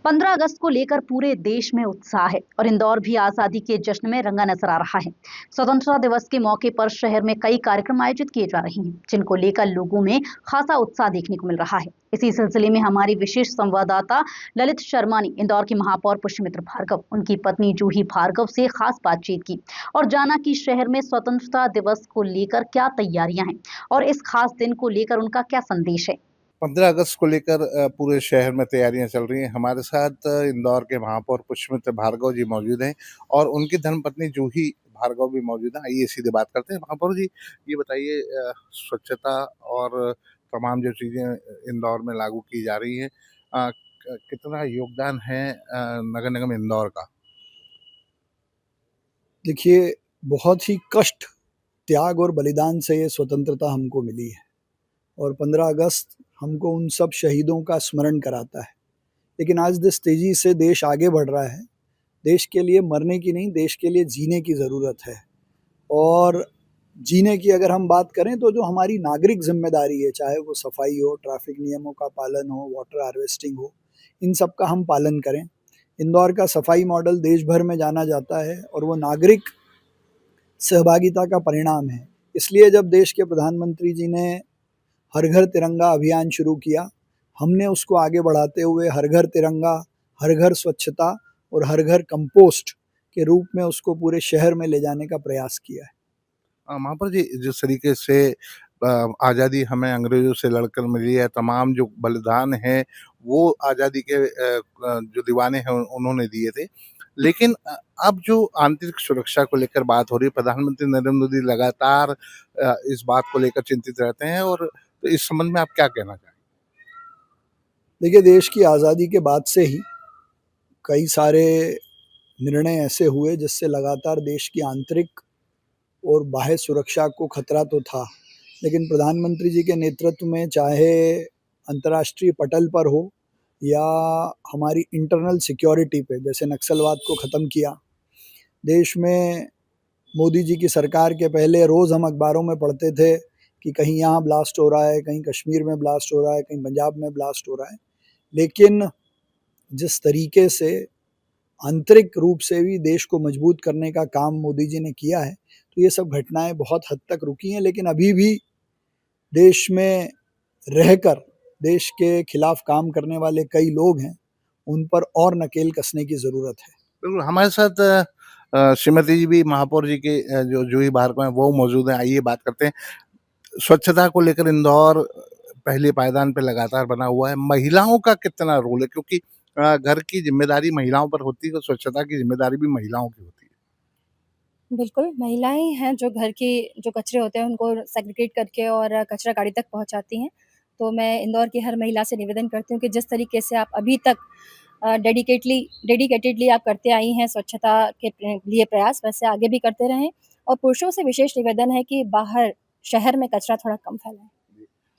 15 अगस्त को लेकर पूरे देश में उत्साह है और इंदौर भी आजादी के जश्न में रंगा नजर आ रहा है। स्वतंत्रता दिवस के मौके पर शहर में कई कार्यक्रम आयोजित किए जा रहे हैं, जिनको लेकर लोगों में खासा उत्साह देखने को मिल रहा है। इसी सिलसिले में हमारी विशेष संवाददाता ललित शर्मा ने इंदौर की महापौर पुष्यमित्र भार्गव, उनकी पत्नी जूही भार्गव से खास बातचीत की और जाना कि शहर में स्वतंत्रता दिवस को लेकर क्या तैयारियां हैं और इस खास दिन को लेकर उनका क्या संदेश है। 15 अगस्त को लेकर पूरे शहर में तैयारियां चल रही हैं। हमारे साथ इंदौर के महापौर पुष्यमित्र भार्गव जी मौजूद हैं और उनकी धर्मपत्नी जूही भार्गव भी मौजूद हैं। आइए सीधे बात करते हैं। महापौर जी, ये बताइए, स्वच्छता और तमाम जो चीज़ें इंदौर में लागू की जा रही हैं, कितना योगदान है नगर निगम इंदौर का? देखिए, बहुत ही कष्ट, त्याग और बलिदान से ये स्वतंत्रता हमको मिली है और 15 अगस्त हमको उन सब शहीदों का स्मरण कराता है। लेकिन आज जिस तेज़ी से देश आगे बढ़ रहा है, देश के लिए मरने की नहीं, देश के लिए जीने की ज़रूरत है। और जीने की अगर हम बात करें तो जो हमारी नागरिक ज़िम्मेदारी है, चाहे वो सफाई हो, ट्रैफिक नियमों का पालन हो, वाटर हार्वेस्टिंग हो, इन सब का हम पालन करें। इंदौर का सफाई मॉडल देश भर में जाना जाता है और वो नागरिक सहभागिता का परिणाम है। इसलिए जब देश के प्रधानमंत्री जी ने हर घर तिरंगा अभियान शुरू किया, हमने उसको आगे बढ़ाते हुए हर घर तिरंगा, हर घर स्वच्छता और हर घर कंपोस्ट के रूप में उसको पूरे शहर में ले जाने का प्रयास किया है। महापौर जी, जिस तरीके से आज़ादी हमें अंग्रेज़ों से लड़कर मिली है, तमाम जो बलिदान है वो आज़ादी के जो दीवाने हैं उन्होंने दिए थे। लेकिन अब जो आंतरिक सुरक्षा को लेकर बात हो रही है, प्रधानमंत्री नरेंद्र मोदी लगातार इस बात को लेकर चिंतित रहते हैं, और तो इस संबंध में आप क्या कहना चाहेंगे? देखिए, देश की आज़ादी के बाद से ही कई सारे निर्णय ऐसे हुए जिससे लगातार देश की आंतरिक और बाह्य सुरक्षा को खतरा तो था, लेकिन प्रधानमंत्री जी के नेतृत्व में चाहे अंतर्राष्ट्रीय पटल पर हो या हमारी इंटरनल सिक्योरिटी पे, जैसे नक्सलवाद को ख़त्म किया। देश में मोदी जी की सरकार के पहले रोज़ हम अखबारों में पढ़ते थे कि कहीं यहाँ ब्लास्ट हो रहा है, कहीं कश्मीर में ब्लास्ट हो रहा है, कहीं पंजाब में ब्लास्ट हो रहा है। लेकिन जिस तरीके से आंतरिक रूप से भी देश को मजबूत करने का काम मोदी जी ने किया है, तो ये सब घटनाएं बहुत हद तक रुकी हैं। लेकिन अभी भी देश में रहकर देश के खिलाफ काम करने वाले कई लोग हैं, उन पर और नकेल कसने की ज़रूरत है। बिल्कुल, हमारे साथ श्रीमती जी भी, महापौर जी के जो जूही भार्गव हैं वो मौजूद हैं। आइए बात करते हैं। स्वच्छता को लेकर इंदौर पहले पायदान पे लगातार बना हुआ है। महिलाओं का कितना रोल है? क्योंकि घर की ज़िम्मेदारी महिलाओं पर होती है और स्वच्छता की ज़िम्मेदारी भी महिलाओं की होती है। बिल्कुल, महिलाएँ हैं जो घर के जो कचरे होते हैं उनको सेग्रीगेट करके और कचरा गाड़ी तक पहुँचाती हैं। तो मैं इंदौर की हर महिला से निवेदन करती हूँ कि जिस तरीके से आप अभी तक डेडिकेटेडली आप करते आई हैं स्वच्छता के लिए प्रयास, वैसे आगे भी करते रहें। और पुरुषों से विशेष निवेदन है कि बाहर शहर में कचरा थोड़ा कम फैलाएँ।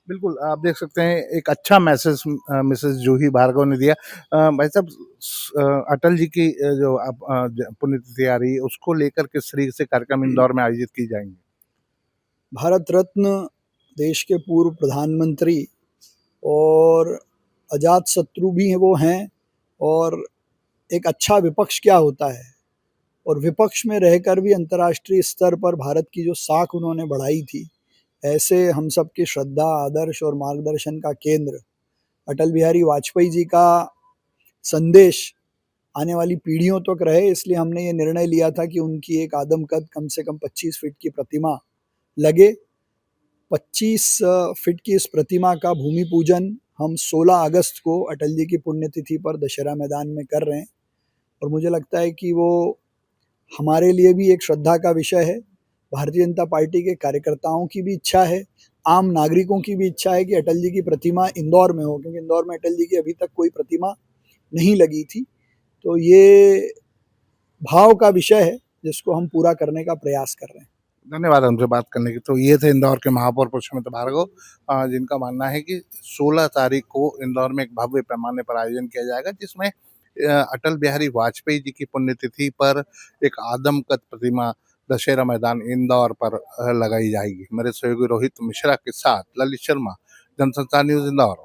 बिल्कुल, आप देख सकते हैं एक अच्छा मैसेज मिसेज़ जूही भार्गव ने दिया। भाई साहब, अटल जी की जो अब पुण्यतिथि आ रही है, उसको लेकर किस तरीके से कार्यक्रम इंदौर में आयोजित की जाएँगे? भारत रत्न देश के पूर्व प्रधानमंत्री और अजातशत्रु भी वो हैं, और एक अच्छा विपक्ष क्या होता है, और विपक्ष में रहकर भी अंतर्राष्ट्रीय स्तर पर भारत की जो साख उन्होंने बढ़ाई थी, ऐसे हम सब की श्रद्धा, आदर्श और मार्गदर्शन का केंद्र अटल बिहारी वाजपेयी जी का संदेश आने वाली पीढ़ियों तक रहे। इसलिए हमने ये निर्णय लिया था कि उनकी एक आदमकद कम से कम 25 फीट की प्रतिमा लगे। 25 फीट की इस प्रतिमा का भूमि पूजन हम 16 अगस्त को अटल जी की पुण्यतिथि पर दशहरा मैदान में कर रहे हैं, और मुझे लगता है कि वो हमारे लिए भी एक श्रद्धा का विषय है। भारतीय जनता पार्टी के कार्यकर्ताओं की भी इच्छा है, आम नागरिकों की भी इच्छा है कि अटल जी की प्रतिमा इंदौर में हो, क्योंकि इंदौर में अटल जी की अभी तक कोई प्रतिमा नहीं लगी थी। तो ये भाव का विषय है जिसको हम पूरा करने का प्रयास कर रहे हैं। धन्यवाद हमसे बात करने की। तो ये थे इंदौर के महापौर पुष्यमित्र भार्गव, जिनका मानना है कि 16 तारीख को इंदौर में एक भव्य पैमाने पर आयोजन किया जाएगा, जिसमें अटल बिहारी वाजपेयी जी की पुण्यतिथि पर एक आदमकद प्रतिमा दशहरा मैदान इंदौर पर लगाई जाएगी। मेरे सहयोगी रोहित मिश्रा के साथ ललित शर्मा, जनसंचार न्यूज़ इंदौर।